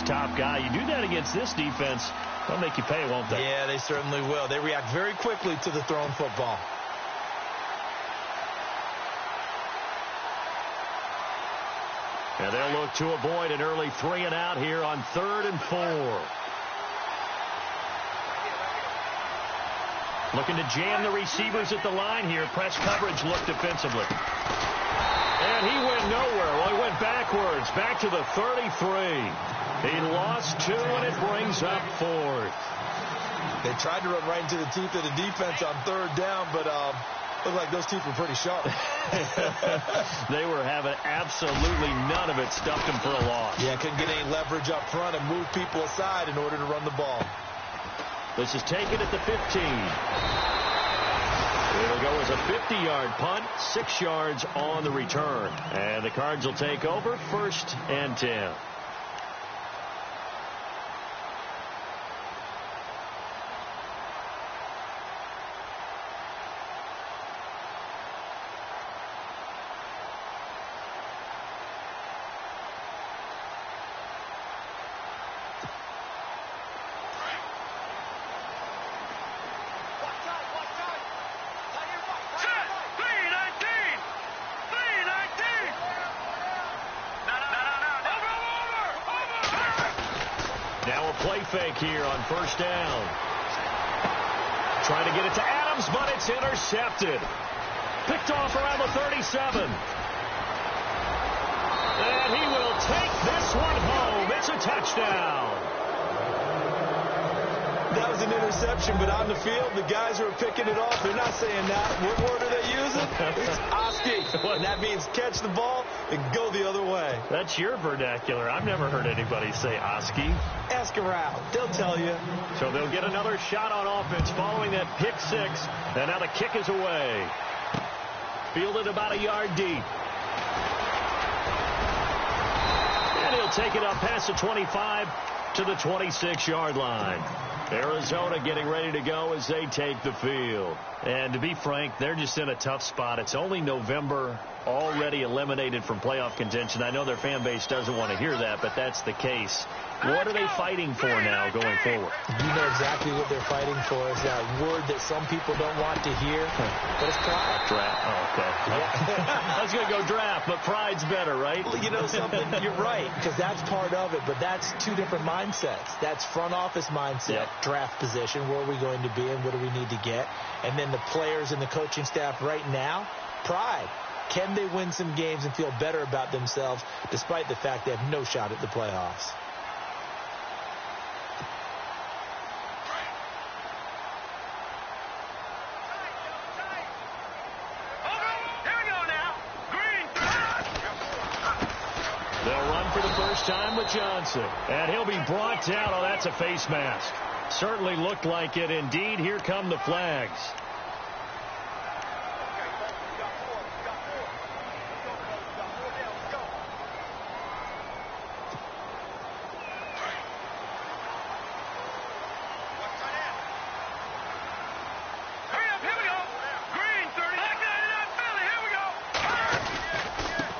his top guy. You do that against this defense, they'll make you pay, won't they? Yeah, they certainly will. They react very quickly to the thrown football. And they'll look to avoid an early 3 and out here on 3rd and 4. Looking to jam the receivers at the line here. Press coverage look defensively. And he went nowhere. Well, he went backwards. Back to the 33. He lost 2, and it brings up 4th. They tried to run right into the teeth of the defense on 3rd down, but looked like those teeth were pretty sharp. They were having absolutely none of it. Stuffed them for a loss. Yeah, couldn't get any leverage up front and move people aside in order to run the ball. This is taken at the 15. It'll go as a 50-yard punt, 6 yards on the return. And the Cards will take over 1st and 10. Now a play fake here on 1st down. Trying to get it to Adams, but it's intercepted. Picked off around the 37. And he will take this one home. It's a touchdown. That was an interception, but on the field, the guys who are picking it off, they're not saying that. What word are they using? It's Oski. And that means catch the ball and go the other way. That's your vernacular. I've never heard anybody say Oski. Ask around. They'll tell you. So they'll get another shot on offense following that pick 6. And now the kick is away. Fielded about a yard deep. And he'll take it up past the 25 to the 26-yard line. Arizona getting ready to go as they take the field. And to be frank, they're just in a tough spot. It's only November, already eliminated from playoff contention. I know their fan base doesn't want to hear that, but that's the case. What are they fighting for now going forward? You know exactly what they're fighting for. Is that word that some people don't want to hear, but it's pride. Draft. Oh, okay. Yeah. I was going to go draft, but pride's better, right? Well, you know something? You're right, because that's part of it, but that's 2 different mindsets. That's front office mindset, draft position, where are we going to be and what do we need to get? And then the players and the coaching staff right now, pride. Can they win some games and feel better about themselves despite the fact they have no shot at the playoffs? Time with Johnson, and he'll be brought down. Oh, that's a face mask. Certainly looked like it. Indeed, here come the flags.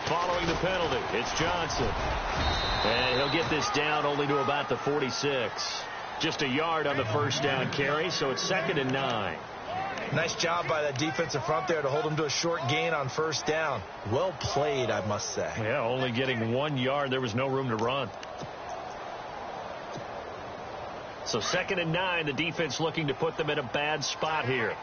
Following the penalty, it's Johnson. And he'll get this down only to about the 46. Just a yard on the 1st down carry, so it's 2nd and 9. Nice job by that defensive front there to hold him to a short gain on 1st down. Well played, I must say. Yeah, only getting 1 yard. There was no room to run. So 2nd and 9, the defense looking to put them in a bad spot here.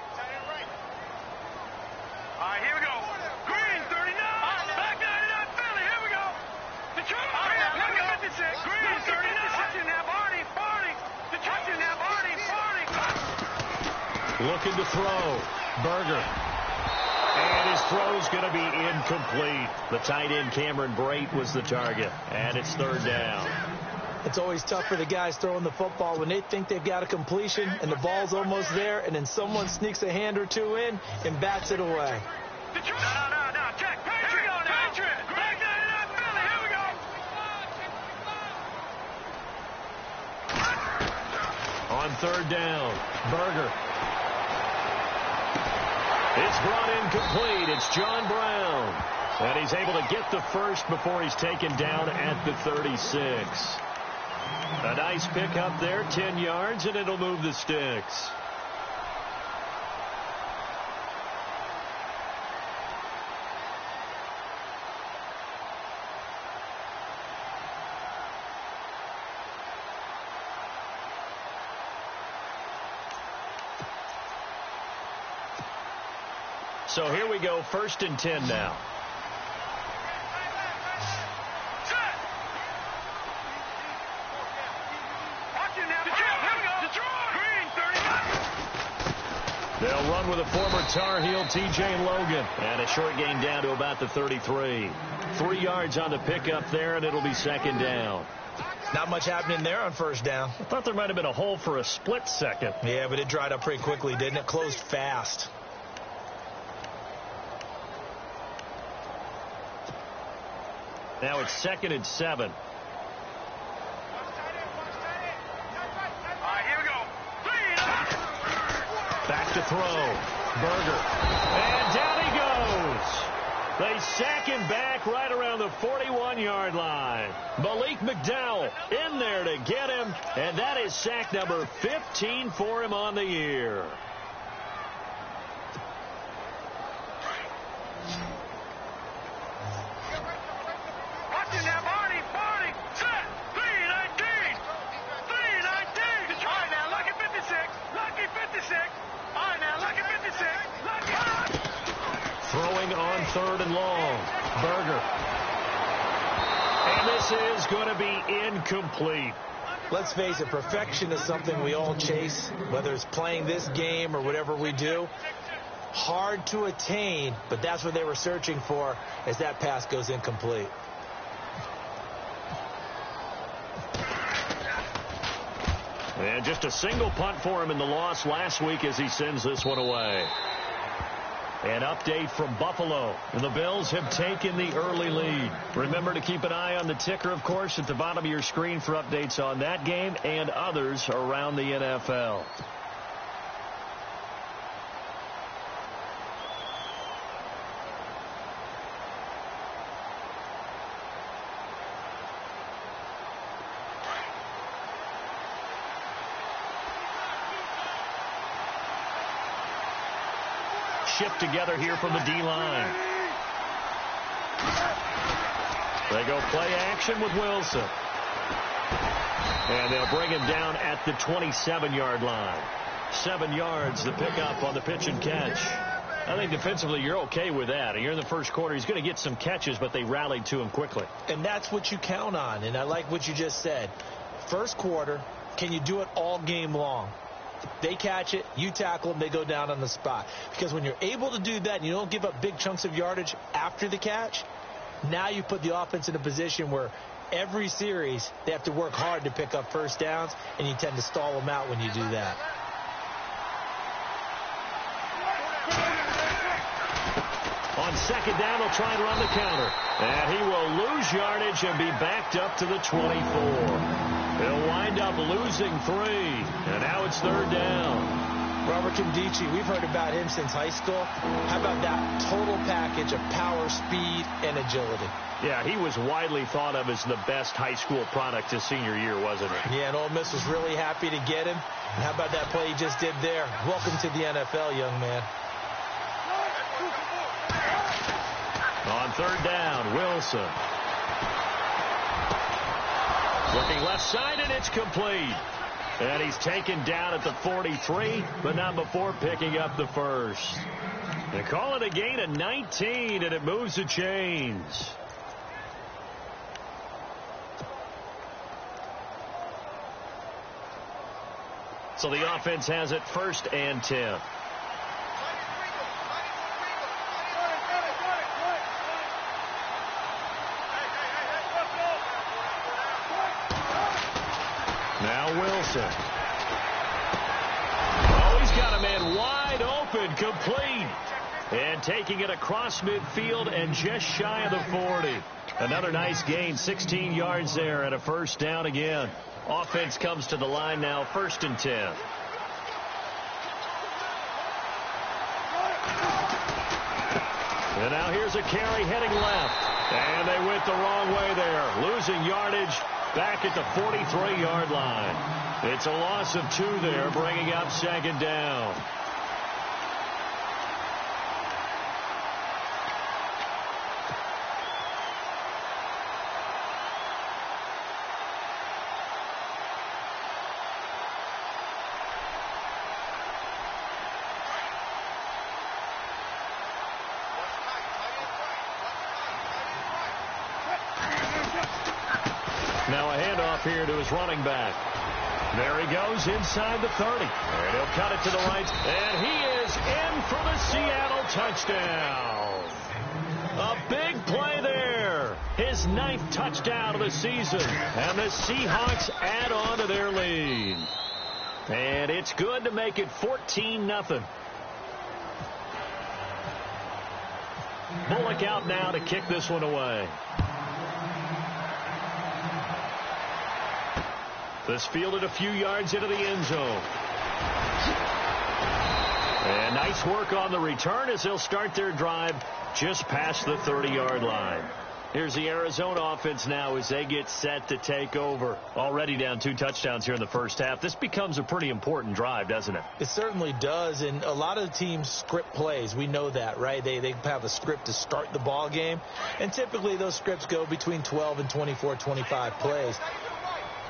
Looking to throw. Berger. And his throw's going to be incomplete. The tight end, Cameron Brate, was the target. And it's 3rd down. It's always tough for the guys throwing the football when they think they've got a completion and the ball's almost there, and then someone sneaks a hand or 2 in and bats it away. No. Check. Patriot. Back down Philly. Here we go. On 3rd down, Berger. It's brought in complete. It's John Brown. And he's able to get the first before he's taken down at the 36. A nice pick up there, 10 yards, and it'll move the sticks. So here we go, 1st and 10 now. They'll run with a former Tar Heel, TJ Logan. And a short gain down to about the 33. 3 yards on the pickup there, and it'll be 2nd down. Not much happening there on 1st down. I thought there might have been a hole for a split second. Yeah, but it dried up pretty quickly, didn't it? Closed fast. Now it's 2nd and 7. Back to throw. Berger. And down he goes. They sack him back right around the 41-yard line. Malik McDowell in there to get him. And that is sack number 15 for him on the year. Throwing on 3rd and long. Berger. And this is going to be incomplete. Let's face it, perfection is something we all chase, whether it's playing this game or whatever we do. Hard to attain, but that's what they were searching for as that pass goes incomplete. And just a single punt for him in the loss last week as he sends this one away. An update from Buffalo. And the Bills have taken the early lead. Remember to keep an eye on the ticker, of course, at the bottom of your screen for updates on that game and others around the NFL. Shift together here from the D-line. They go play action with Wilson. And they'll bring him down at the 27-yard line. 7 yards, the pickup on the pitch and catch. I think defensively you're okay with that. You're in the first quarter. He's going to get some catches, but they rallied to him quickly. And that's what you count on. And I like what you just said. First quarter, can you do it all game long? They catch it, you tackle them, they go down on the spot. Because when you're able to do that and you don't give up big chunks of yardage after the catch, now you put the offense in a position where every series they have to work hard to pick up 1st downs, and you tend to stall them out when you do that. On 2nd down, they'll try and run the counter. And he will lose yardage and be backed up to the 24. He'll wind up losing 3, and now it's 3rd down. Robert Kimdichie, we've heard about him since high school. How about that total package of power, speed, and agility? Yeah, he was widely thought of as the best high school product his senior year, wasn't he? Yeah, and Ole Miss was really happy to get him. And how about that play he just did there? Welcome to the NFL, young man. On 3rd down, Wilson. Looking left side, and it's complete. And he's taken down at the 43, but not before picking up the 1st. They call it a gain of 19, and it moves the chains. So the offense has it 1st and 10. Now Wilson. Oh, he's got a man wide open, complete. And taking it across midfield and just shy of the 40. Another nice gain, 16 yards there and a 1st down again. Offense comes to the line now, 1st and 10. And now here's a carry heading left. And they went the wrong way there, losing yardage Back at the 43-yard line. It's a loss of 2 there, bringing up second down. Now a handoff here to his running back. There he goes inside the 30. And he'll cut it to the right. And he is in for the Seattle touchdown. A big play there. His 9th touchdown of the season. And the Seahawks add on to their lead. And it's good to make it 14-0. Bullock out now to kick this one away. This fielded a few yards into the end zone. And nice work on the return as they'll start their drive just past the 30-yard line. Here's the Arizona offense now as they get set to take over. Already down 2 touchdowns here in the first half. This becomes a pretty important drive, doesn't it? It certainly does, and a lot of teams script plays. We know that, right? They have a script to start the ball game, and typically those scripts go between 12 and 24, 25 plays.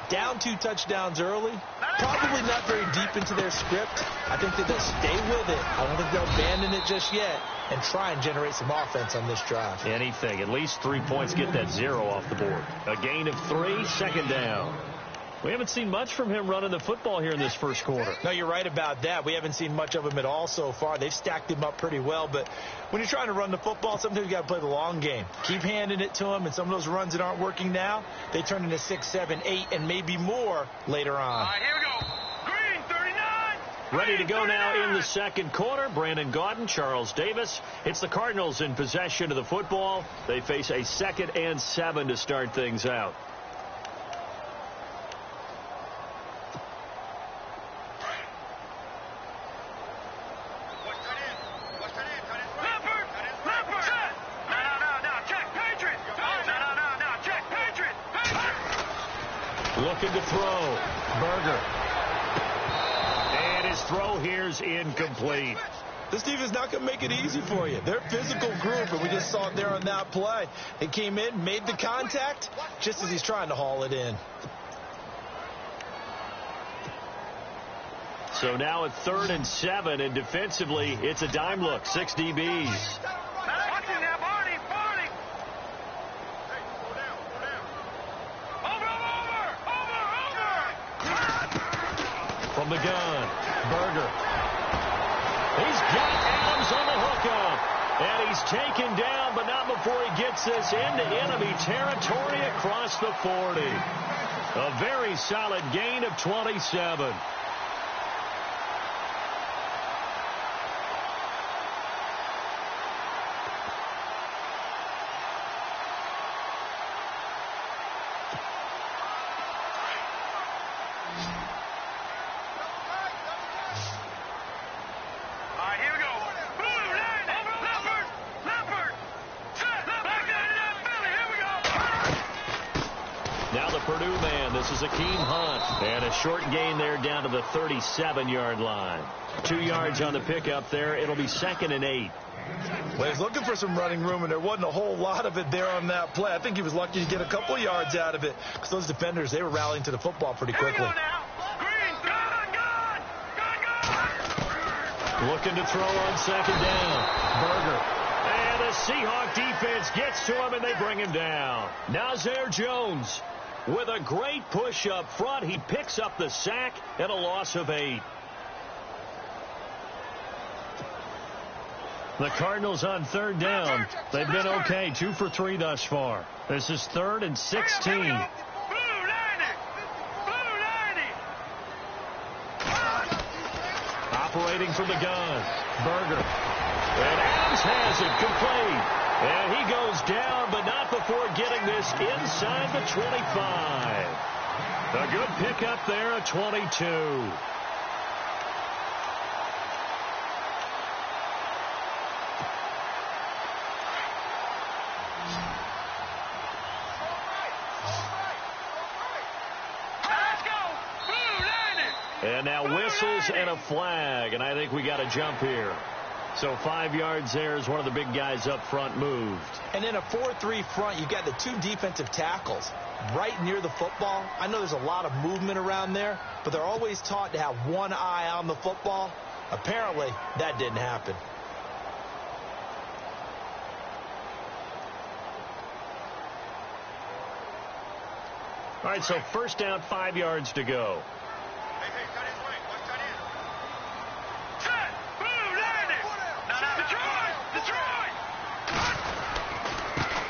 Down 2 touchdowns early, probably not very deep into their script. I think that they'll stay with it. I don't think they'll abandon it just yet and try and generate some offense on this drive. Anything. At least 3 points, get that 0 off the board. A gain of 3, second down. We haven't seen much from him running the football here in this first quarter. No, you're right about that. We haven't seen much of him at all so far. They've stacked him up pretty well, but when you're trying to run the football, sometimes you got to play the long game. Keep handing it to him, and some of those runs that aren't working now, they turn into 6, 7, 8, and maybe more later on. All right, here we go. Green, 39. Ready to go now in the second quarter. Brandon Gaudin, Charles Davis. It's the Cardinals in possession of the football. They face a 2nd and 7 to start things out. Looking to throw. Berger. And his throw here's incomplete. This defense is not going to make it easy for you. They're a physical group, and we just saw it there on that play. He came in, made the contact, just as he's trying to haul it in. So now at 3rd and 7, and defensively, it's a dime look. 6 DBs. From the gun, Berger. He's got Adams on the hookup. And he's taken down, but not before he gets this into enemy territory across the 40. A very solid gain of 27. This is Akeem Hunt. And a short gain there down to the 37-yard line. 2 yards on the pickup there. It'll be 2nd and 8. Well, he's looking for some running room, and there wasn't a whole lot of it there on that play. I think he was lucky to get a couple yards out of it because those defenders, they were rallying to the football pretty quickly. Looking to throw on 2nd down. Berger. And the Seahawk defense gets to him, and they bring him down. Nazir Jones. With a great push up front, he picks up the sack and a loss of 8. The Cardinals on 3rd down. They've been okay, 2 for 3 thus far. This is 3rd and 16. Operating from the gun, Berger. And Adams has it complete. And he goes down, but not before getting this inside the 25. A good pickup there at 22. And now whistles and a flag, and I think we got a jump here. So 5 yards there as one of the big guys up front moved. And in a 4-3 front, you've got the 2 defensive tackles right near the football. I know there's a lot of movement around there, but they're always taught to have one eye on the football. Apparently, that didn't happen. All right, so first down, 5 yards to go.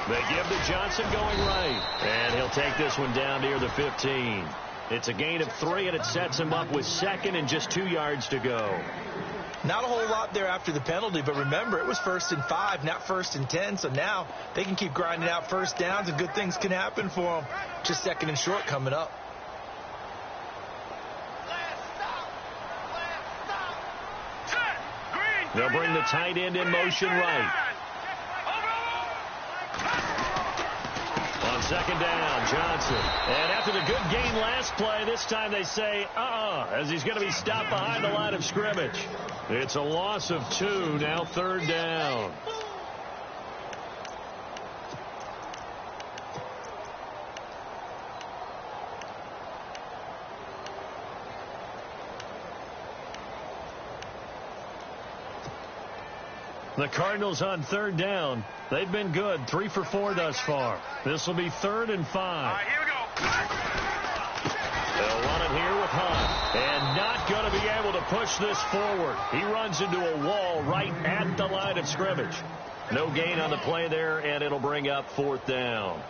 They give to Johnson going right. And he'll take this one down near the 15. It's a gain of 3, and it sets him up with 2nd and just 2 yards to go. Not a whole lot there after the penalty, but remember, it was 1st and 5, not 1st and 10. So now they can keep grinding out first downs, and good things can happen for them. Just 2nd and short coming up. They'll bring the tight end in motion right. On 2nd down, Johnson. And after the good gain last play, this time they say, as he's going to be stopped behind the line of scrimmage. It's a loss of 2, now 3rd down. The Cardinals on 3rd down. They've been good, 3 for 4 thus far. This will be 3rd and 5. Here we go. They'll run it here with Hunt. And not going to be able to push this forward. He runs into a wall right at the line of scrimmage. No gain on the play there, and it'll bring up 4th down.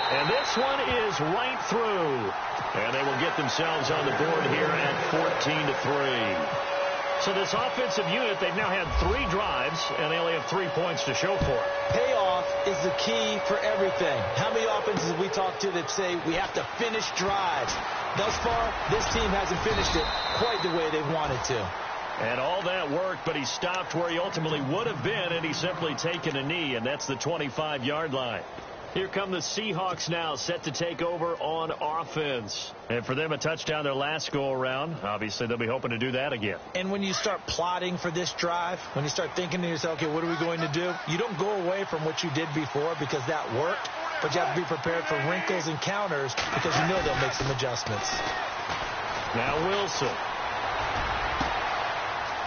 And this one is right through. And they will get themselves on the board here at 14-3. So this offensive unit, they've now had 3 drives, and they only have 3 points to show for it. Payoff is the key for everything. How many offenses have we talked to that say we have to finish drives? Thus far, this team hasn't finished it quite the way they wanted to. And all that worked, but he stopped where he ultimately would have been, and he's simply taken a knee, and that's the 25-yard line. Here come the Seahawks now, set to take over on offense. And for them, a touchdown their last go-around. Obviously, they'll be hoping to do that again. And when you start plotting for this drive, when you start thinking to yourself, okay, what are we going to do? You don't go away from what you did before because that worked, but you have to be prepared for wrinkles and counters because you know they'll make some adjustments. Now Wilson.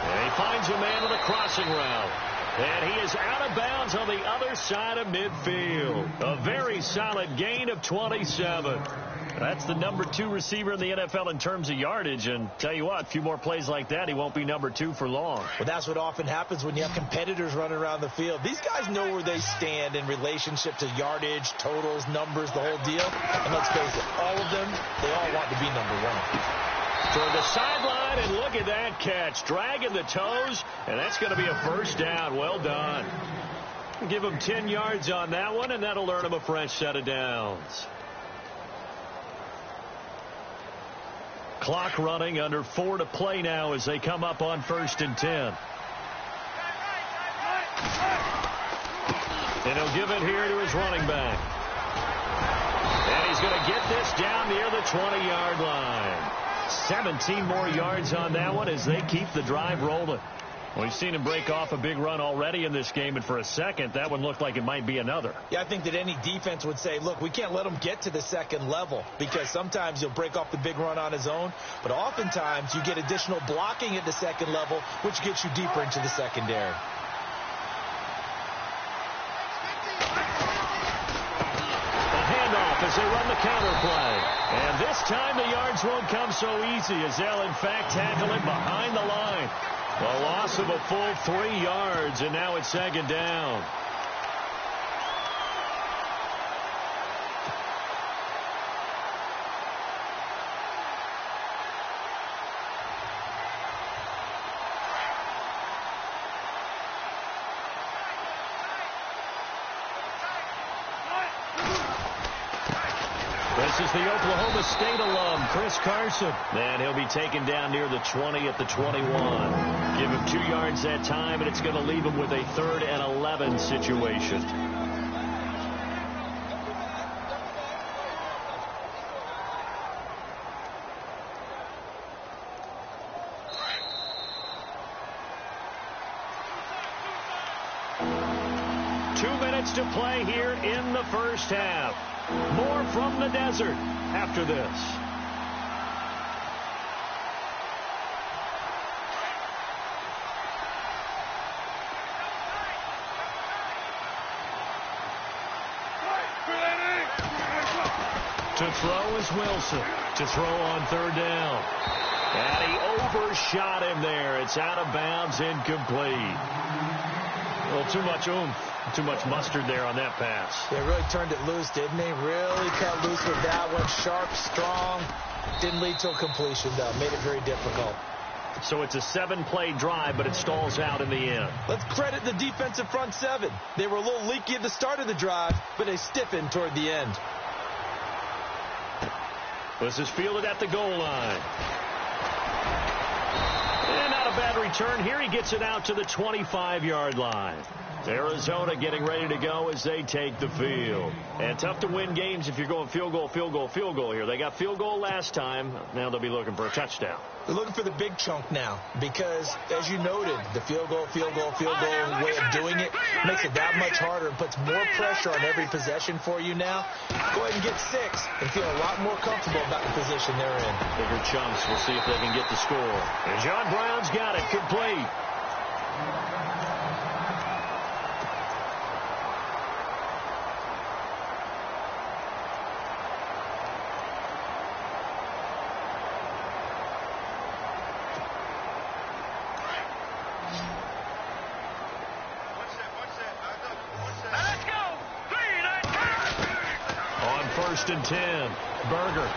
And he finds a man with a crossing route. And he is out of bounds on the other side of midfield. A very solid gain of 27. That's the number 2 receiver in the NFL in terms of yardage. And tell you what, a few more plays like that, he won't be number 2 for long. Well, that's what often happens when you have competitors running around the field. These guys know where they stand in relationship to yardage, totals, numbers, the whole deal. And let's face it, all of them, they all want to be number 1. Toward the sideline, and look at that catch. Dragging the toes, and that's going to be a first down. Well done. Give him 10 yards on that one, and that'll earn him a fresh set of downs. Clock running, under 4 to play now as they come up on 1st and 10. And he'll give it here to his running back. And he's going to get this down near the 20-yard line. 17 more yards on that one as they keep the drive rolling. We've seen him break off a big run already in this game, and for a second, that one looked like it might be another. Yeah, I think that any defense would say, look, we can't let him get to the 2nd level because sometimes he'll break off the big run on his own, but oftentimes you get additional blocking at the 2nd level, which gets you deeper into the secondary. As they run the counter play. And this time the yards won't come so easy as they'll in fact tackle him behind the line. A loss of a full 3 yards, and now it's 2nd down. This is the Oklahoma State alum, Chris Carson. And he'll be taken down near the 20 at the 21. Give him 2 yards that time, and it's going to leave him with a 3rd and 11 situation. To play here in the first half. More from the desert after this. To throw is Wilson. To throw on 3rd down. And he overshot him there. It's out of bounds, incomplete. A little too much oomph. Too much mustard there on that pass. They really turned it loose, didn't he? Really cut loose with that one. Sharp, strong. Didn't lead to a completion, though. Made it very difficult. So it's a 7-play drive, but it stalls out in the end. Let's credit the defensive front 7. They were a little leaky at the start of the drive, but they stiffened toward the end. This is fielded at the goal line. And not a bad return here. He gets it out to the 25-yard line. Arizona getting ready to go as they take the field. And tough to win games if you're going field goal, field goal, field goal here. They got field goal last time. Now they'll be looking for a touchdown. They're looking for the big chunk now because, as you noted, the field goal way of doing it makes it that much harder and puts more pressure on every possession for you now. Go ahead and get 6 and feel a lot more comfortable about the position they're in. Bigger chunks. We'll see if they can get the score. And John Brown's got it complete. First and 10. Berger.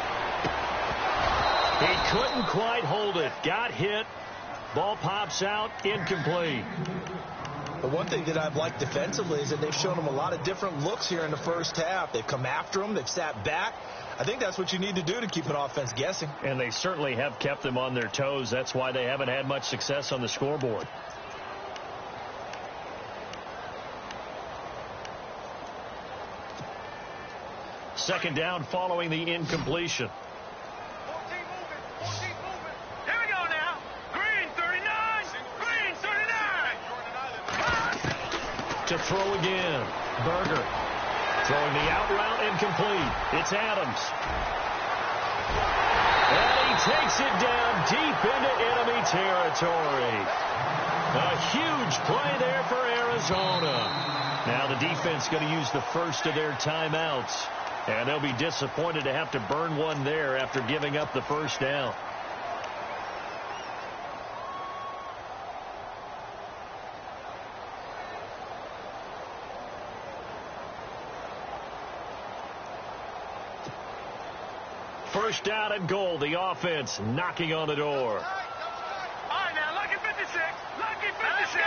He couldn't quite hold it. Got hit. Ball pops out. Incomplete. The one thing that I've liked defensively is that they've shown him a lot of different looks here in the first half. They've come after him. They've sat back. I think that's what you need to do to keep an offense guessing. And they certainly have kept them on their toes. That's why they haven't had much success on the scoreboard. Second down following the incompletion. 14 moving. Here we go now. Green 39. Green 39. To throw again. Berger. Throwing the out route incomplete. It's Adams. And he takes it down deep into enemy territory. A huge play there for Arizona. Now the defense going to use the first of their timeouts. And they'll be disappointed to have to burn one there after giving up the first down. First down and goal. The offense knocking on the door. All right, now, lucky 56. Lucky 56.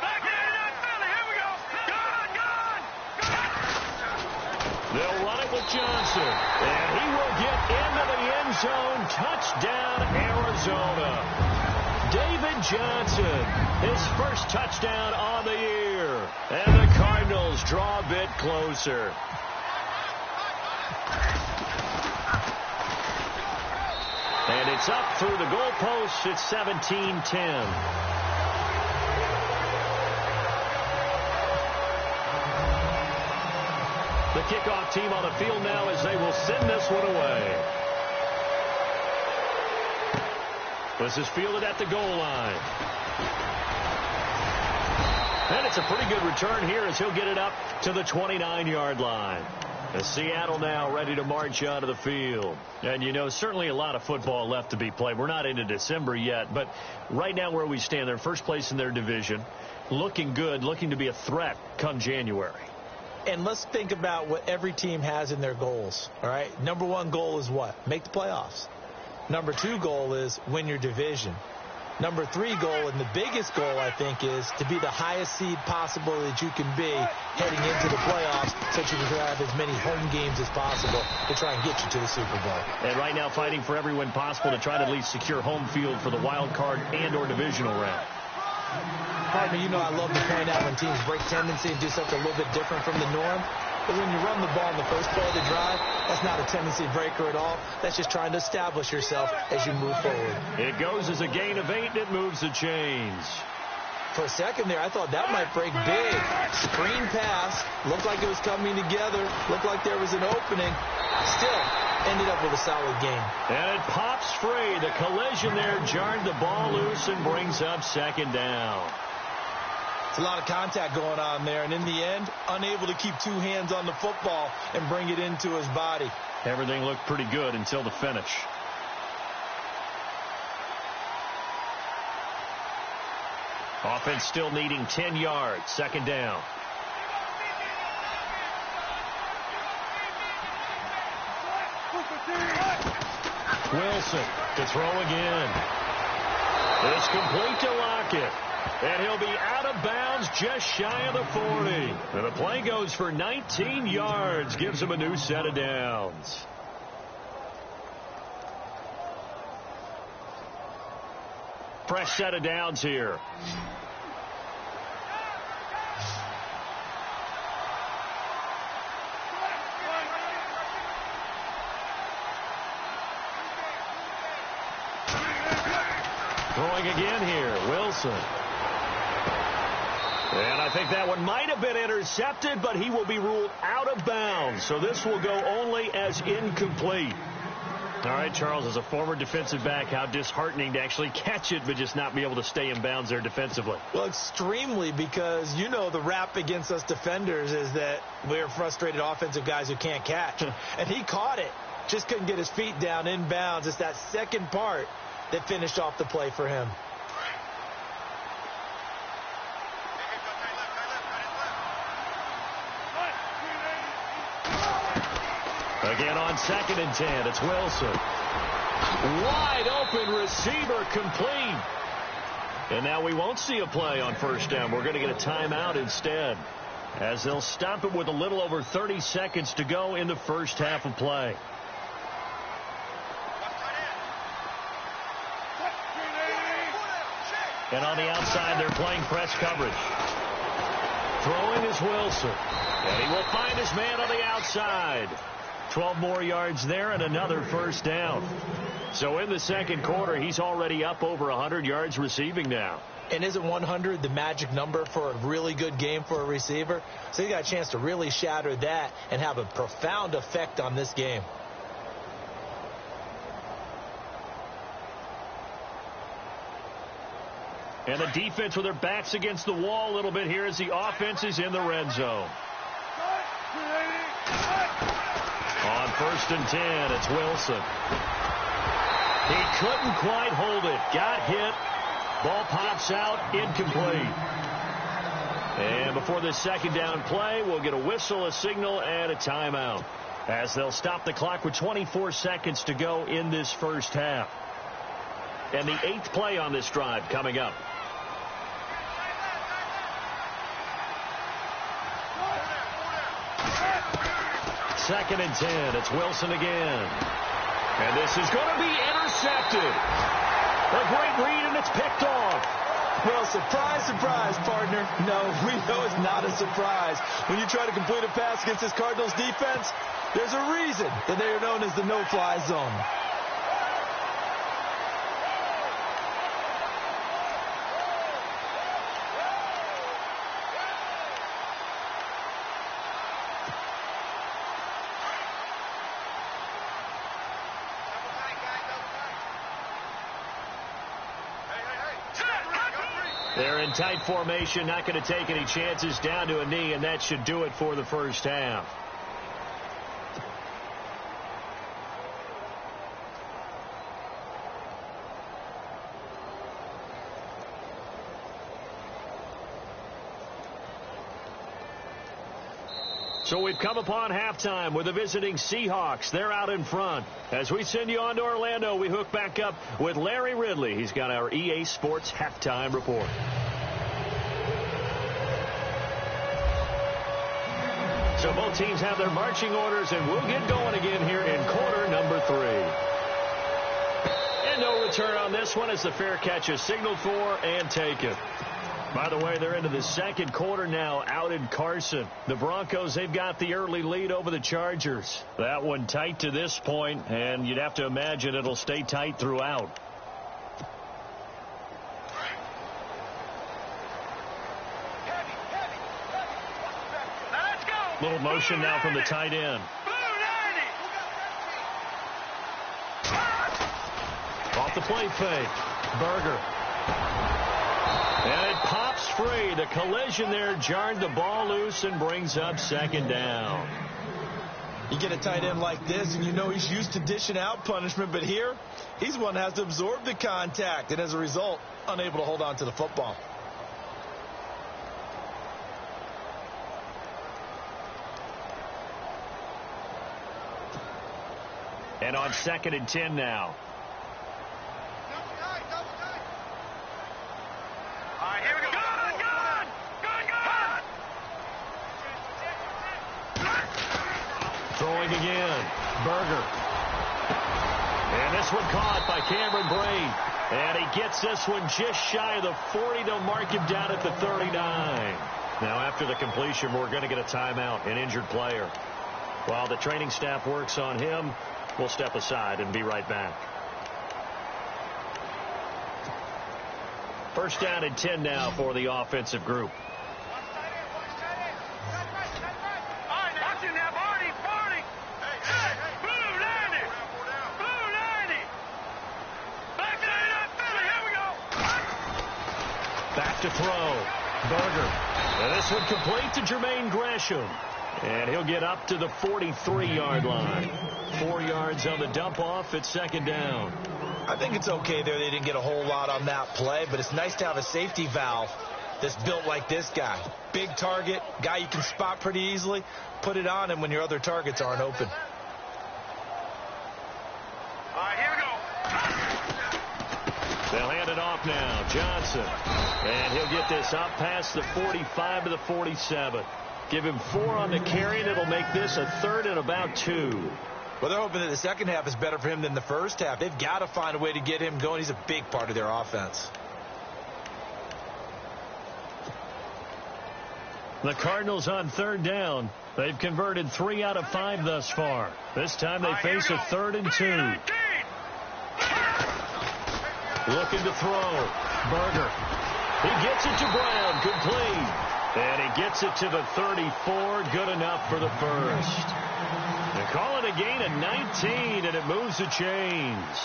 Back in that Philly. Here we go. Gone. They'll run it with Johnson. And he will get into the end zone. Touchdown, Arizona. David Johnson, his first touchdown on the year. And the Cardinals draw a bit closer. And it's up through the goalposts. It's 17-10. The kickoff team on the field now as they will send this one away. This is fielded at the goal line. And it's a pretty good return here as he'll get it up to the 29-yard line. And Seattle now ready to march onto the field. And, you know, certainly a lot of football left to be played. We're not into December yet, but right now where we stand, they're first place in their division, looking good, looking to be a threat come January. And let's think about what every team has in their goals, all right? Number one goal is what? Make the playoffs. Number two goal is win your division. Number 3 goal, and the biggest goal, I think, is to be the highest seed possible that you can be heading into the playoffs so that you can have as many home games as possible to try and get you to the Super Bowl. And right now fighting for every win possible to try to at least secure home field for the wild card and or divisional round. Pardon me, you know I love to point out when teams break tendency and do something a little bit different from the norm. But when you run the ball in the first play of the drive, that's not a tendency breaker at all. That's just trying to establish yourself as you move forward. It goes as a gain of 8, and it moves the chains. For a second there, I thought that might break big. Screen pass. Looked like it was coming together. Looked like there was an opening. Still ended up with a solid game. And it pops free. The collision there jarred the ball loose and brings up second down. It's a lot of contact going on there, and in the end, unable to keep 2 hands on the football and bring it into his body. Everything looked pretty good until the finish. Offense still needing 10 yards. Second down. Wilson to throw again. It's complete to Lockett. And he'll be out of bounds just shy of the 40. And the play goes for 19 yards. Gives him a new set of downs. Fresh set of downs here. Throwing again here, Wilson. And I think that one might have been intercepted, but he will be ruled out of bounds. So this will go only as incomplete. All right, Charles, as a former defensive back, how disheartening to actually catch it, but just not be able to stay in bounds there defensively. Well, extremely, because you know the rap against us defenders is that we're frustrated offensive guys who can't catch. And he caught it. Just couldn't get his feet down in bounds. It's that second part that finished off the play for him. Again on 2nd and 10, it's Wilson. Wide open receiver complete. And now we won't see a play on first down. We're going to get a timeout instead, as they'll stop it with a little over 30 seconds to go in the first half of play. And on the outside, they're playing press coverage. Throwing is Wilson. And he will find his man on the outside. 12 more yards there and another first down. So in the second quarter, he's already up over 100 yards receiving now. And isn't 100 the magic number for a really good game for a receiver? So he got a chance to really shatter that and have a profound effect on this game. And the defense with their backs against the wall a little bit here as the offense is in the red zone. On 1st and 10, it's Wilson. He couldn't quite hold it. Got hit. Ball pops out, incomplete. And before this second down play, we'll get a whistle, a signal, and a timeout, as they'll stop the clock with 24 seconds to go in this first half. And the 8th play on this drive coming up. Second and 10. It's Wilson again. And this is going to be intercepted. A great read, and it's picked off. Well, surprise, surprise, partner. No, we know it's not a surprise. When you try to complete a pass against this Cardinals defense, there's a reason that they are known as the no-fly zone. They're in tight formation, not going to take any chances, down to a knee, and that should do it for the first half. So we've come upon halftime with the visiting Seahawks. They're out in front. As we send you on to Orlando, we hook back up with Larry Ridley. He's got our EA Sports halftime report. So both teams have their marching orders, and we'll get going again here in quarter number 3. And no return on this one as the fair catch is signaled for and taken. By the way, they're into the second quarter now out in Carson. The Broncos, they've got the early lead over the Chargers. That one tight to this point, and you'd have to imagine it'll stay tight throughout. Little motion now from the tight end. Off the play fake. Berger. And it pops free. The collision there jarred the ball loose and brings up second down. You get a tight end like this, and you know he's used to dishing out punishment, but here, he's one that has to absorb the contact, and as a result, unable to hold on to the football. And on 2nd and 10 now. Throwing again. Berger. And this one caught by Cameron Brate. And he gets this one just shy of the 40 to mark him down at the 39. Now after the completion, we're going to get a timeout, an injured player. While the training staff works on him, we'll step aside and be right back. First down and 10 now for the offensive group. Back to throw. Berger. And this one complete to Jermaine Gresham. And he'll get up to the 43-yard line. 4 yards on the dump-off at second down. I think it's okay there. They didn't get a whole lot on that play, but it's nice to have a safety valve that's built like this guy. Big target, guy you can spot pretty easily. Put it on him when your other targets aren't open. All right, here we go. They'll hand it off now. Johnson. And he'll get this up past the 45 to the 47. Give him 4 on the carry, and it'll make this a 3rd and about 2. Well, they're hoping that the second half is better for him than the first half. They've got to find a way to get him going. He's a big part of their offense. The Cardinals on 3rd down. They've converted 3 out of 5 thus far. This time they face a 3rd and 2. Looking to throw. Berger. He gets it to Brown. Complete. And he gets it to the 34. Good enough for the first. They call it a gain of 19, and it moves the chains.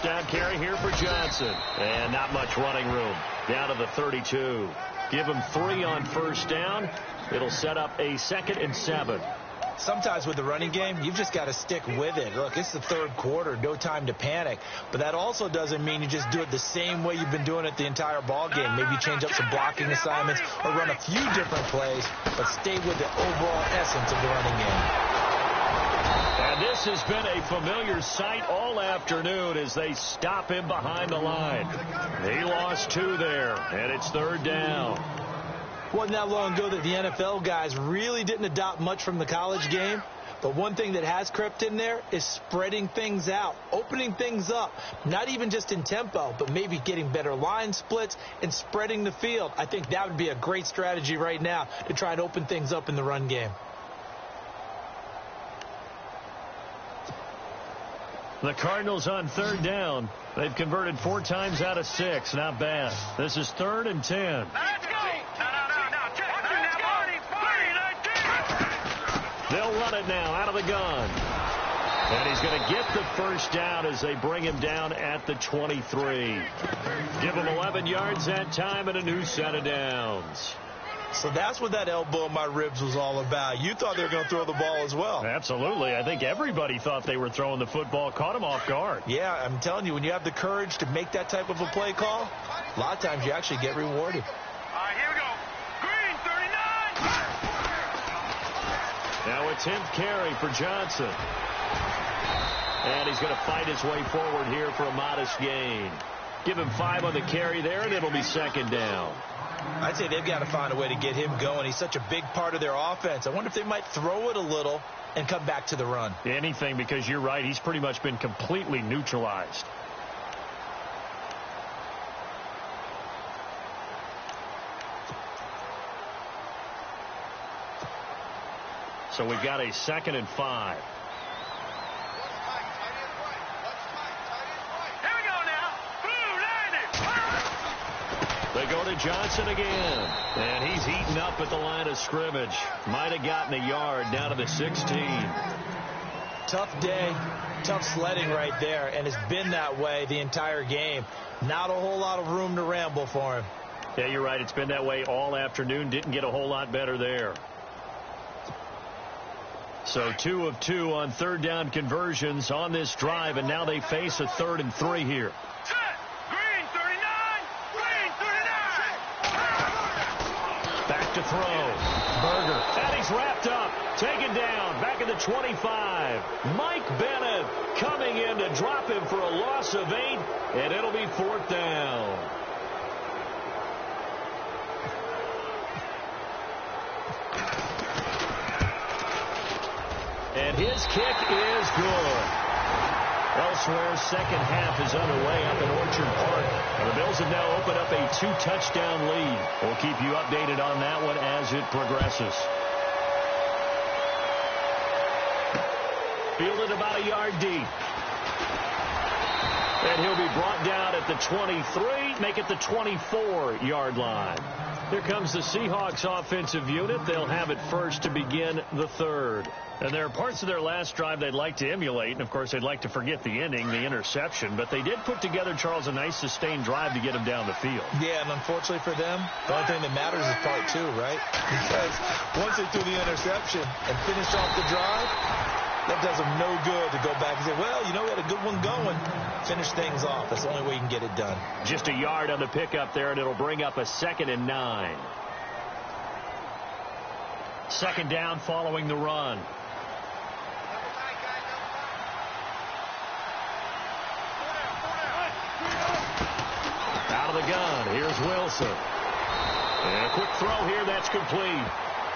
Down carry here for Johnson. And not much running room. Down to the 32. Give him 3 on first down. It'll set up a 2nd and 7. Sometimes with the running game, you've just got to stick with it. Look, it's the 3rd quarter. No time to panic. But that also doesn't mean you just do it the same way you've been doing it the entire ball game. Maybe change up some blocking assignments or run a few different plays, but stay with the overall essence of the running game. And this has been a familiar sight all afternoon as they stop him behind the line. He lost 2 there, and it's 3rd down. Wasn't that long ago that the NFL guys really didn't adopt much from the college game. But one thing that has crept in there is spreading things out, opening things up, not even just in tempo, but maybe getting better line splits and spreading the field. I think that would be a great strategy right now to try and open things up in the run game. The Cardinals on 3rd down. They've converted 4 times out of 6. Not bad. This is 3rd and 10. Let's go. No. Check. Let's go. 40, 19. They'll run it now out of the gun. And he's going to get the first down as they bring him down at the 23. Give him 11 yards that time and a new set of downs. So that's what that elbow in my ribs was all about. You thought they were going to throw the ball as well. Absolutely. I think everybody thought they were throwing the football. Caught him off guard. Yeah, I'm telling you, when you have the courage to make that type of a play call, a lot of times you actually get rewarded. All right, here we go. Green, 39. Now a 10th carry for Johnson. And he's going to fight his way forward here for a modest gain. Give him 5 on the carry there, and it'll be second down. I'd say they've got to find a way to get him going. He's such a big part of their offense. I wonder if they might throw it a little and come back to the run. Anything, because you're right. He's pretty much been completely neutralized. So we've got a 2nd and 5. They go to Johnson again. And he's eaten up at the line of scrimmage. Might have gotten a yard down to the 16. Tough day, tough sledding right there, and it's been that way the entire game. Not a whole lot of room to ramble for him. Yeah, you're right. It's been that way all afternoon. Didn't get a whole lot better there. So 2 of 2 on third down conversions on this drive, and now they face a 3rd and 3 here. Back to throw. Berger. And he's wrapped up. Taken down. Back at the 25. Mike Bennett coming in to drop him for a loss of 8. And it'll be 4th down. And his kick is good. Elsewhere, second half is underway up in Orchard Park. And the Bills have now opened up a 2-touchdown lead. We'll keep you updated on that one as it progresses. Fielded about a yard deep. And he'll be brought down at the 23, make it the 24-yard line. Here comes the Seahawks offensive unit. They'll have it first to begin the 3rd. And there are parts of their last drive they'd like to emulate. And, of course, they'd like to forget the ending, the interception. But they did put together, Charles, a nice sustained drive to get him down the field. Yeah, and unfortunately for them, the only thing that matters is part 2, right? Because once they threw the interception and finished off the drive, that does them no good to go back and say, well, you know, we had a good one going. Finish things off. That's the only way you can get it done. Just a yard on the pickup there, and it'll bring up a 2nd and 9. 2nd down following the run. Out of the gun. Here's Wilson. And a quick throw here. That's complete.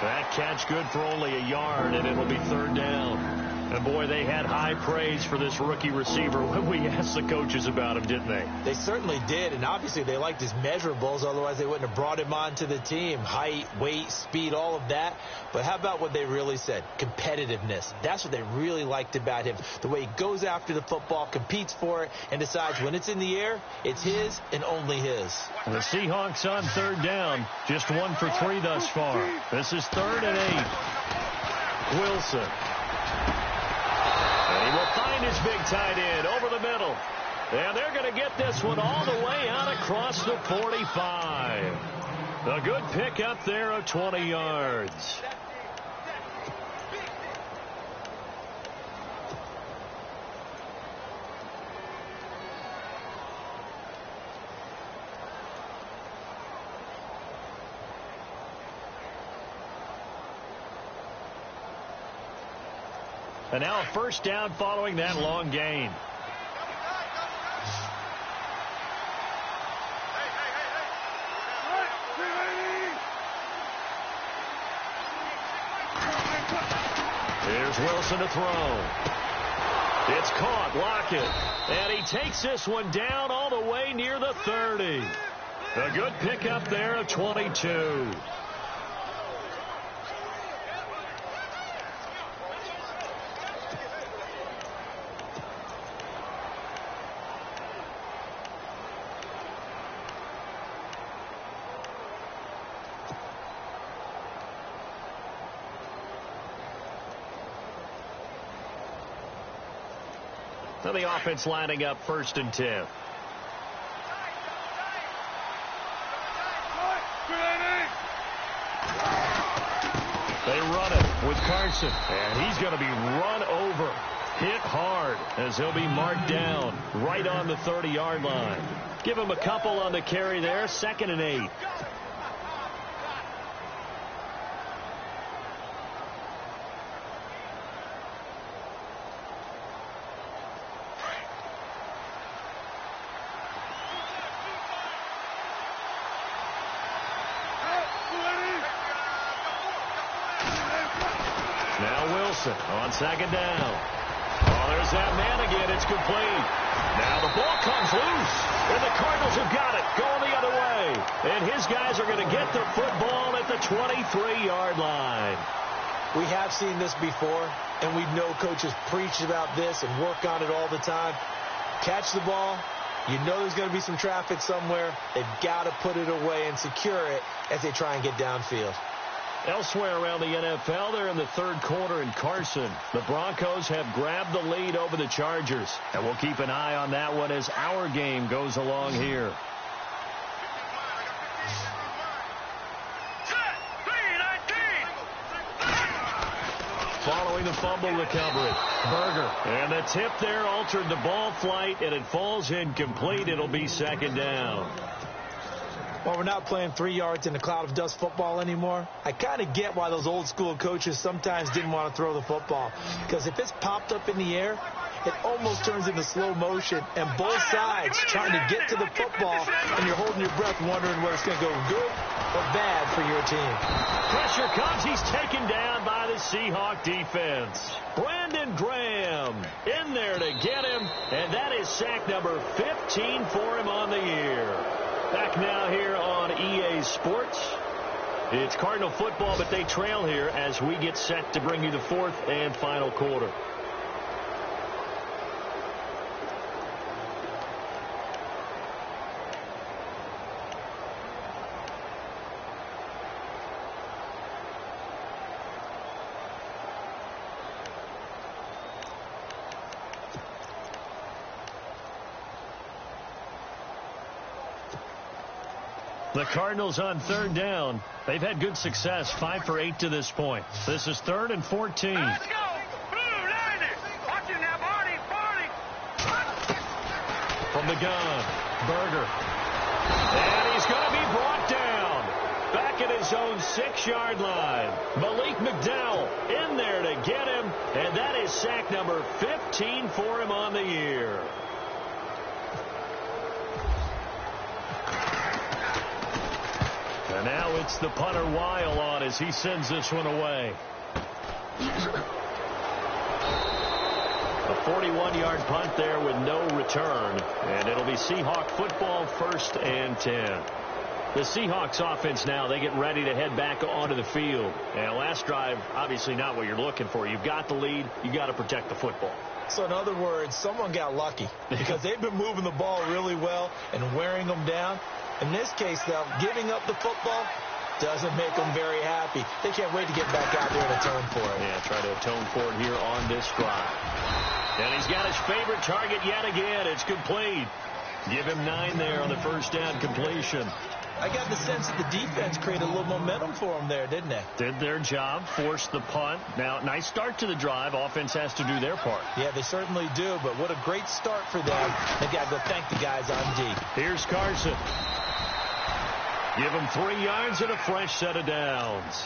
That catch good for only a yard, and it'll be 3rd down. And, boy, they had high praise for this rookie receiver when we asked the coaches about him, didn't they? They certainly did, and obviously they liked his measurables. Otherwise, they wouldn't have brought him onto the team. Height, weight, speed, all of that. But how about what they really said? Competitiveness. That's what they really liked about him. The way he goes after the football, competes for it, and decides when it's in the air, it's his and only his. The Seahawks on 3rd down. Just 1 for 3 thus far. This is 3rd and 8. Wilson. And he will find his big tight end over the middle. And they're going to get this one all the way out across the 45. A good pickup there of 20 yards. And now a 1st down following that long gain. Here's Wilson to throw. It's caught. Lockett. And he takes this one down all the way near the 30. A good pickup there of 22. So the offense lining up 1st and 10. They run it with Carson, and he's going to be run over, hit hard, as he'll be marked down right on the 30-yard line. Give him a couple on the carry there, 2nd and 8. On 2nd down. Oh, there's that man again. It's complete. Now the ball comes loose, and the Cardinals have got it going the other way. And his guys are going to get the football at the 23-yard line. We have seen this before, and we know coaches preach about this and work on it all the time. Catch the ball. You know there's going to be some traffic somewhere. They've got to put it away and secure it as they try and get downfield. Elsewhere around the NFL, they're in the 3rd quarter in Carson. The Broncos have grabbed the lead over the Chargers. And we'll keep an eye on that one as our game goes along here. Following the fumble recovery, Berger. And the tip there altered the ball flight, and it falls incomplete. It'll be 2nd down. Well, we're not playing 3 yards in a cloud of dust football anymore. I kind of get why those old school coaches sometimes didn't want to throw the football. Because if it's popped up in the air, it almost turns into slow motion. And both sides trying to get to the football, and you're holding your breath wondering whether it's going to go good or bad for your team. Pressure comes. He's taken down by the Seahawk defense. Brandon Graham in there to get him. And that is sack number 15 for him on the year. Back now here on EA Sports. It's Cardinal football, but they trail here as we get set to bring you the 4th and final quarter. The Cardinals on 3rd down. They've had good success, 5 for 8 to this point. This is 3rd and 14. Let's go. Blue, Niners. Watch it now, Barney. From the gun, Berger. And he's going to be brought down. Back at his own 6-yard line. Malik McDowell in there to get him. And that is sack number 15 for him on the year. And now it's the punter Weil on as he sends this one away. A 41-yard punt there with no return. And it'll be Seahawk football, 1st and 10. The Seahawks offense now, they get ready to head back onto the field. And last drive, obviously not what you're looking for. You've got the lead. You've got to protect the football. So in other words, someone got lucky because they've been moving the ball really well and wearing them down. In this case, though, giving up the football doesn't make them very happy. They can't wait to get back out there and atone for it. Yeah, try to atone for it here on this drive. And he's got his favorite target yet again. It's complete. Give him 9 there on the 1st down completion. I got the sense that the defense created a little momentum for them there, didn't they? Did their job, forced the punt. Now, nice start to the drive. Offense has to do their part. Yeah, they certainly do, but what a great start for them. They've got to go thank the guys on D. Here's Carson. Give him 3 yards and a fresh set of downs.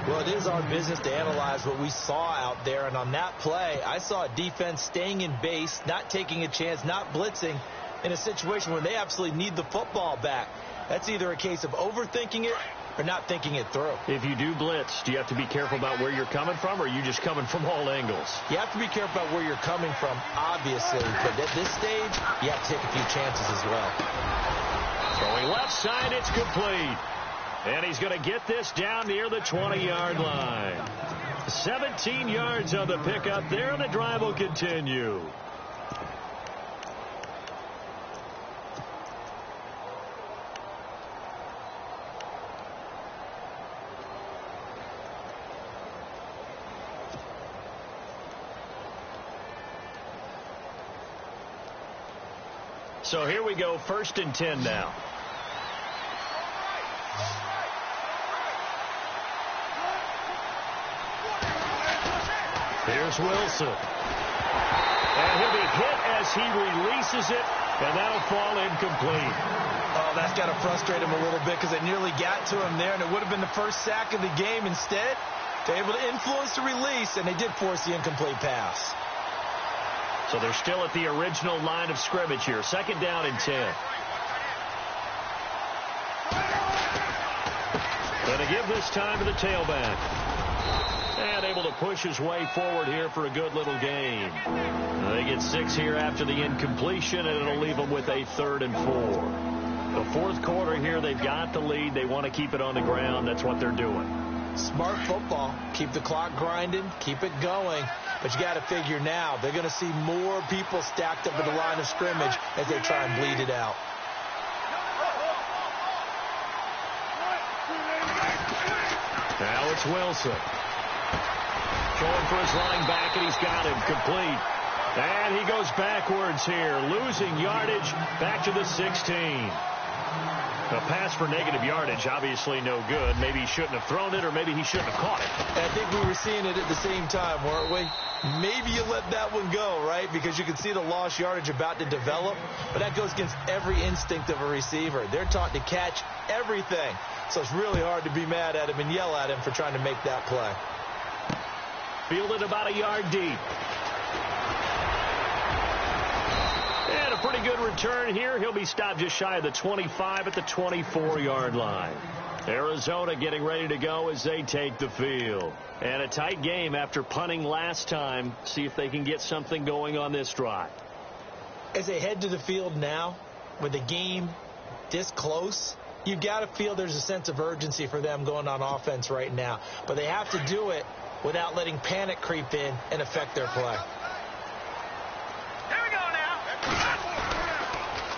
Well, it is our business to analyze what we saw out there, and on that play, I saw a defense staying in base, not taking a chance, not blitzing in a situation where they absolutely need the football back. That's either a case of overthinking it or not thinking it through. If you do blitz, do you have to be careful about where you're coming from, or are you just coming from all angles? You have to be careful about where you're coming from, obviously, but at this stage, you have to take a few chances as well. Going left side, it's complete. And he's going to get this down near the 20-yard line. 17 yards on the pickup there, and the drive will continue. So here we go, 1st and 10 now. Here's Wilson. And he'll be hit as he releases it, and that'll fall incomplete. Oh, that's got to frustrate him a little bit because they nearly got to him there, and it would have been the first sack of the game. Instead, they're able to influence the release, and they did force the incomplete pass. So they're still at the original line of scrimmage here. 2nd down and 10. Going to give this time to the tailback. And able to push his way forward here for a good little gain. They get 6 here after the incompletion, and it'll leave them with a 3rd and 4. The 4th quarter here, they've got the lead. They want to keep it on the ground. That's what they're doing. Smart football. Keep the clock grinding. Keep it going. But you got to figure now, they're going to see more people stacked up at the line of scrimmage as they try and bleed it out. Now it's Wilson. Going for his line back, and he's got him complete. And he goes backwards here, losing yardage back to the 16. A pass for negative yardage, obviously no good. Maybe he shouldn't have thrown it, or maybe he shouldn't have caught it. And I think we were seeing it at the same time, weren't we? Maybe you let that one go, right? Because you can see the lost yardage about to develop. But that goes against every instinct of a receiver. They're taught to catch everything. So it's really hard to be mad at him and yell at him for trying to make that play. Fielded about a yard deep. And a pretty good return here. He'll be stopped just shy of the 25 at the 24-yard line. Arizona getting ready to go as they take the field. And a tight game after punting last time. See if they can get something going on this drive. As they head to the field now, with the game this close, you've got to feel there's a sense of urgency for them going on offense right now. But they have to do it without letting panic creep in and affect their play. Here we go now.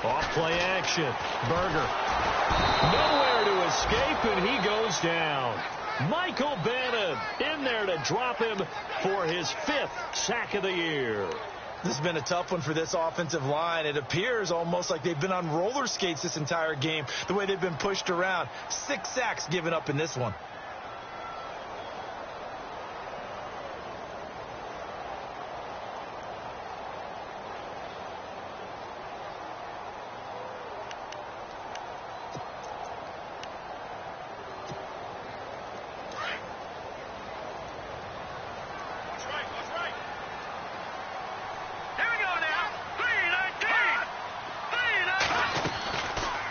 Off play action. Berger. Nowhere to escape, and he goes down. Michael Bannon in there to drop him for his 5th sack of the year. This has been a tough one for this offensive line. It appears almost like they've been on roller skates this entire game, the way they've been pushed around. 6 sacks given up in this one.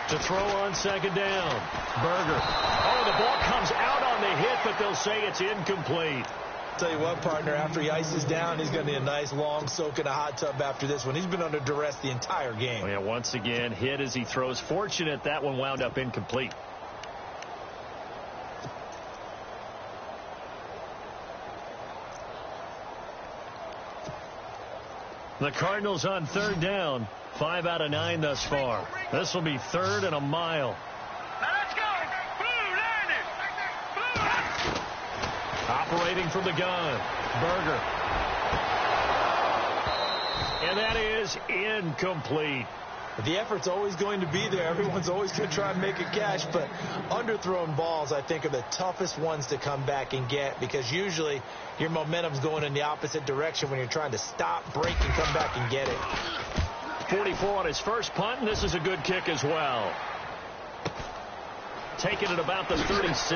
To throw on 2nd down. Berger. Oh, the ball comes out on the hit, but they'll say it's incomplete. Tell you what, partner, after he ices down, he's going to need a nice long soak in a hot tub after this one. He's been under duress the entire game. Oh, yeah, once again, hit as he throws. Fortunate that one wound up incomplete. The Cardinals on 3rd down. 5 out of 9 thus far. This will be 3rd and a mile. Now let's go. Blue, land it. Blue. Operating from the gun. Berger. And that is incomplete. The effort's always going to be there. Everyone's always going to try and make a catch, but underthrown balls, I think, are the toughest ones to come back and get because usually your momentum's going in the opposite direction when you're trying to stop, break, and come back and get it. 44 on his first punt, and this is a good kick as well. Taking it about the 36.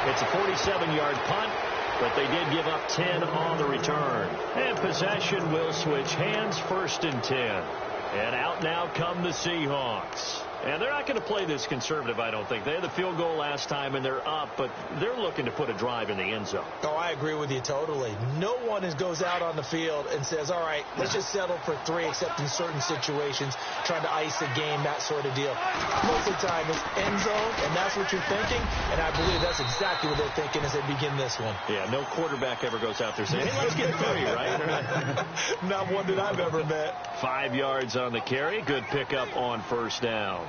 It's a 47-yard punt, but they did give up 10 on the return. And possession will switch hands, 1st and 10. And out now come the Seahawks. And they're not going to play this conservative, I don't think. They had the field goal last time, and they're up, but they're looking to put a drive in the end zone. Oh, I agree with you totally. No one goes out on the field and says, all right, let's just settle for 3, except in certain situations, trying to ice a game, that sort of deal. Most of the time, it's end zone, and that's what you're thinking, and I believe that's exactly what they're thinking as they begin this one. Yeah, no quarterback ever goes out there saying, hey, let's get 3, right? Not one that I've ever met. 5 yards on the carry. Good pickup on 1st down.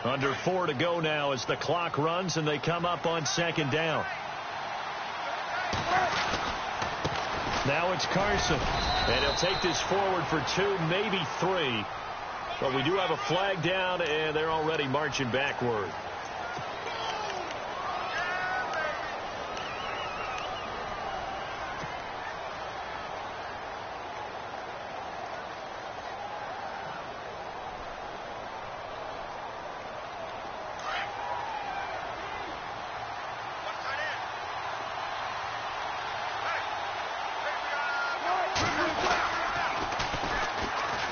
Under 4 to go now as the clock runs and they come up on 2nd down. Now it's Carson. And he'll take this forward for 2, maybe 3. But we do have a flag down, and they're already marching backward.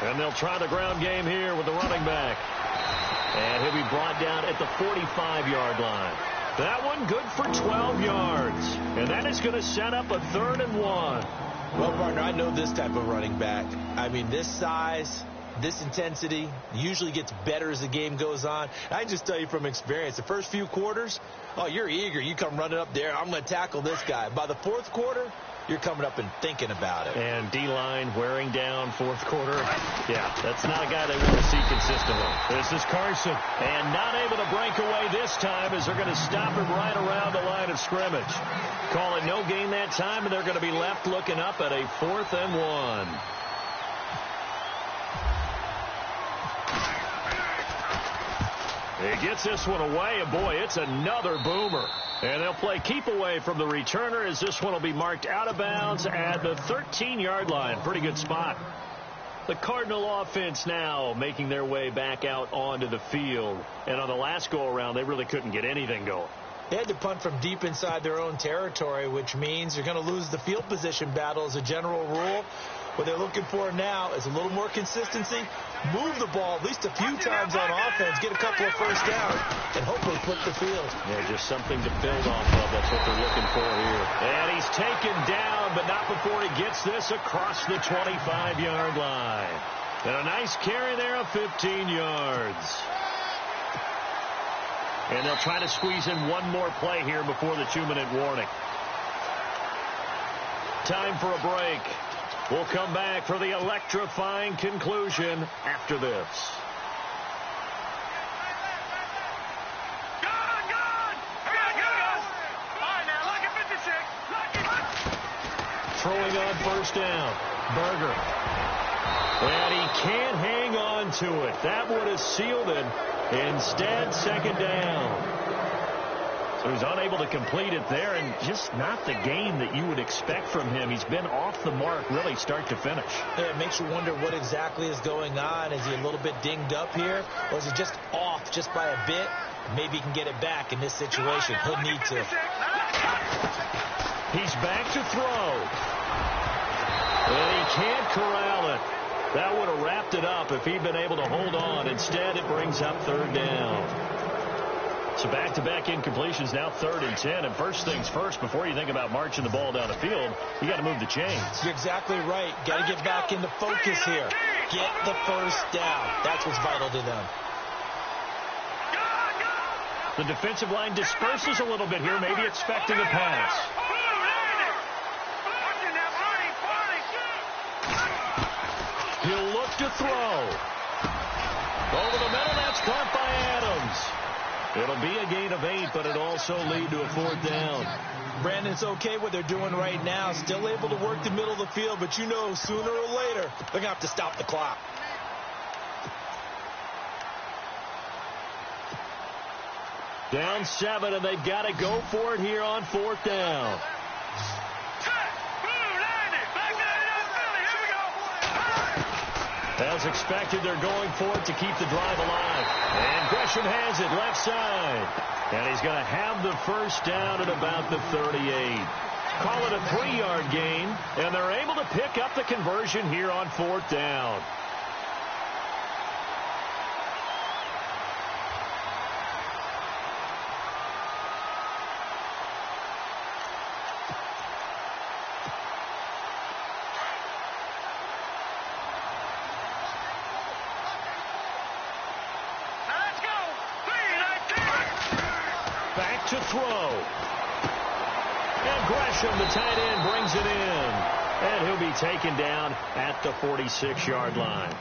And they'll try the ground game here with the running back. And he'll be brought down at the 45-yard line. That one good for 12 yards. And that is going to set up a 3rd and 1. Well, partner, I know this type of running back. I mean, this size, this intensity usually gets better as the game goes on. I can just tell you from experience, the first few quarters, oh, you're eager. You come running up there. I'm going to tackle this guy. By the 4th quarter, you're coming up and thinking about it. And D-line wearing down 4th quarter. Yeah, that's not a guy they want to see consistently. This is Carson. And not able to break away this time as they're going to stop him right around the line of scrimmage. Call it no gain that time, and they're going to be left looking up at a 4th and 1. He gets this one away, and boy, it's another boomer. And they'll play keep away from the returner as this one will be marked out of bounds at the 13-yard line. Pretty good spot. The Cardinal offense now making their way back out onto the field. And on the last go-around, they really couldn't get anything going. They had to punt from deep inside their own territory, which means you're going to lose the field position battle as a general rule. What they're looking for now is a little more consistency, move the ball at least a few times on offense, get a couple of first downs, and hopefully flip the field. Yeah, just something to build off of. That's what they're looking for here. And he's taken down, but not before he gets this across the 25-yard line. And a nice carry there of 15 yards. And they'll try to squeeze in one more play here before the 2-minute warning. Time for a break. We'll come back for the electrifying conclusion after this. Throwing on first down. Berger. And he can't hang on to it. That would have sealed it. Instead, 2nd down. So he's unable to complete it there, and just not the game that you would expect from him. He's been off the mark really start to finish. Yeah, it makes you wonder what exactly is going on. Is he a little bit dinged up here, or is he just off just by a bit? Maybe he can get it back in this situation. He'll need to. He's back to throw. And he can't corral it. That would have wrapped it up if he'd been able to hold on. Instead, it brings up 3rd down. So back-to-back incompletions, now 3rd and 10. And first things first, before you think about marching the ball down the field, you got to move the chains. You're exactly right. Got to get back into focus here. Get the first down. That's what's vital to them. The defensive line disperses a little bit here, maybe expecting a pass. He'll look to throw. Over the middle, that's caught by Adams. It'll be a gain of 8, but it also lead to a 4th down. Brandon, it's okay what they're doing right now. Still able to work the middle of the field, but you know sooner or later they're going to have to stop the clock. Down 7, and they've got to go for it here on 4th down. As expected, they're going for it to keep the drive alive. And Gresham has it left side. And he's going to have the first down at about the 38. Call it a 3-yard gain, and they're able to pick up the conversion here on 4th down. To throw. And Gresham, the tight end, brings it in. And he'll be taken down at the 46-yard line.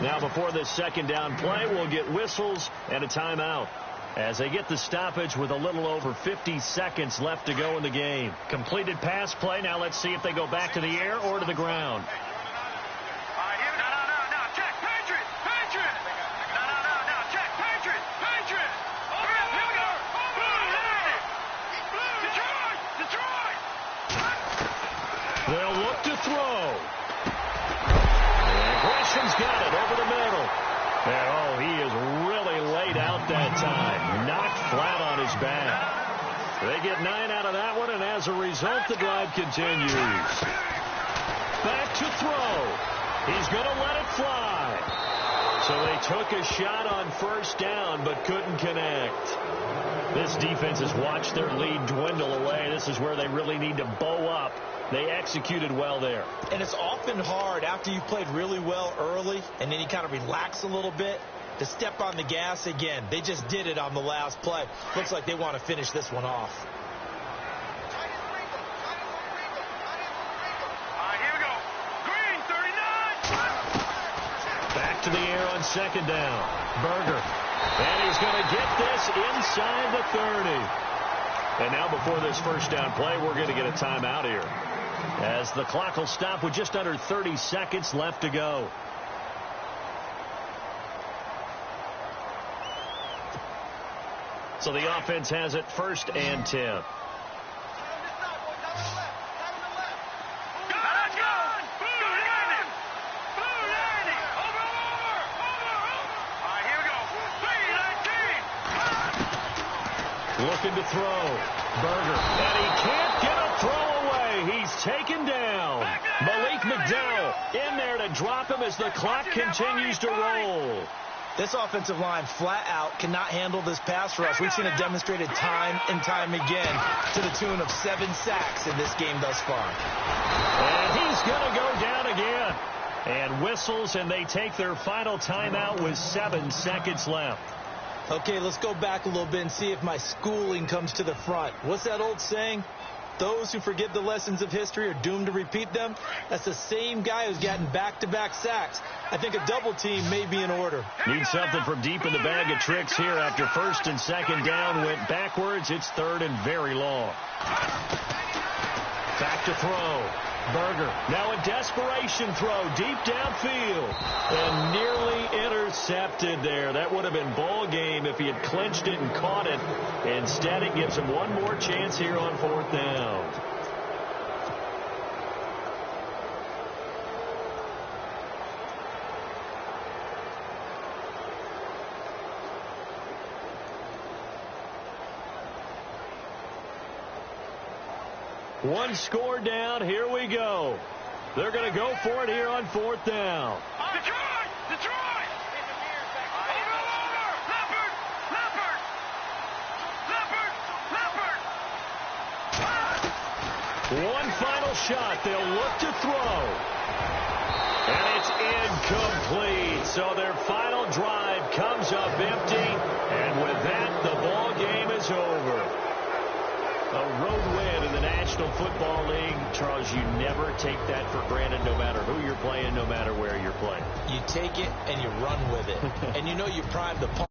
Now, before this 2nd down play, we'll get whistles and a timeout. as they get the stoppage with a little over 50 seconds left to go in the game. Completed pass play. Now let's see if they go back to the air or to the ground. They'll look to throw. And Gresham's got it over the middle. And, oh, he is really laid out that time. Knocked flat on his back. They get 9 out of that one, and as a result, the drive continues. Back to throw. He's going to let it fly. So they took a shot on first down, but couldn't connect. This defense has watched their lead dwindle away. This is where they really need to bow up. They executed well there. And it's often hard after you've played really well early and then you kind of relax a little bit to step on the gas again. They just did it on the last play. Looks like they want to finish this one off. Here we go. Green, 39. Back to the air on second down. Berger. And he's going to get this inside the 30. And now before this first down play, we're going to get a timeout here, as the clock will stop with just under 30 seconds left to go. So the offense has it 1st and 10. Looking to throw. Berger. And he can't get a throw away. He's taken down. Malik McDowell in there to drop him as the clock continues to roll. This offensive line flat out cannot handle this pass rush. We've seen it demonstrated time and time again to the tune of 7 sacks in this game thus far. And he's going to go down again. And whistles, and they take their final timeout with 7 seconds left. Okay, let's go back a little bit and see if my schooling comes to the front. What's that old saying? Those who forget the lessons of history are doomed to repeat them. That's the same guy who's gotten back-to-back sacks. I think a double team may be in order. Need something from deep in the bag of tricks here. After 1st and 2nd down went backwards, it's 3rd and very long. Back to throw. Berger. Now a desperation throw deep downfield. And nearly intercepted there. That would have been ball game if he had clinched it and caught it. Instead, it gives him one more chance here on 4th down. One score down. Here we go. They're going to go for it here on 4th down. Detroit! Detroit! Over! Leopard! Leopard! Leopard! Leopard! One final shot. They'll look to throw. And it's incomplete. So their final drive comes up empty. And with that, the ball game is over. A road win in the National Football League. Charles, you never take that for granted, no matter who you're playing, no matter where you're playing. You take it and you run with it. And you know you primed the pump.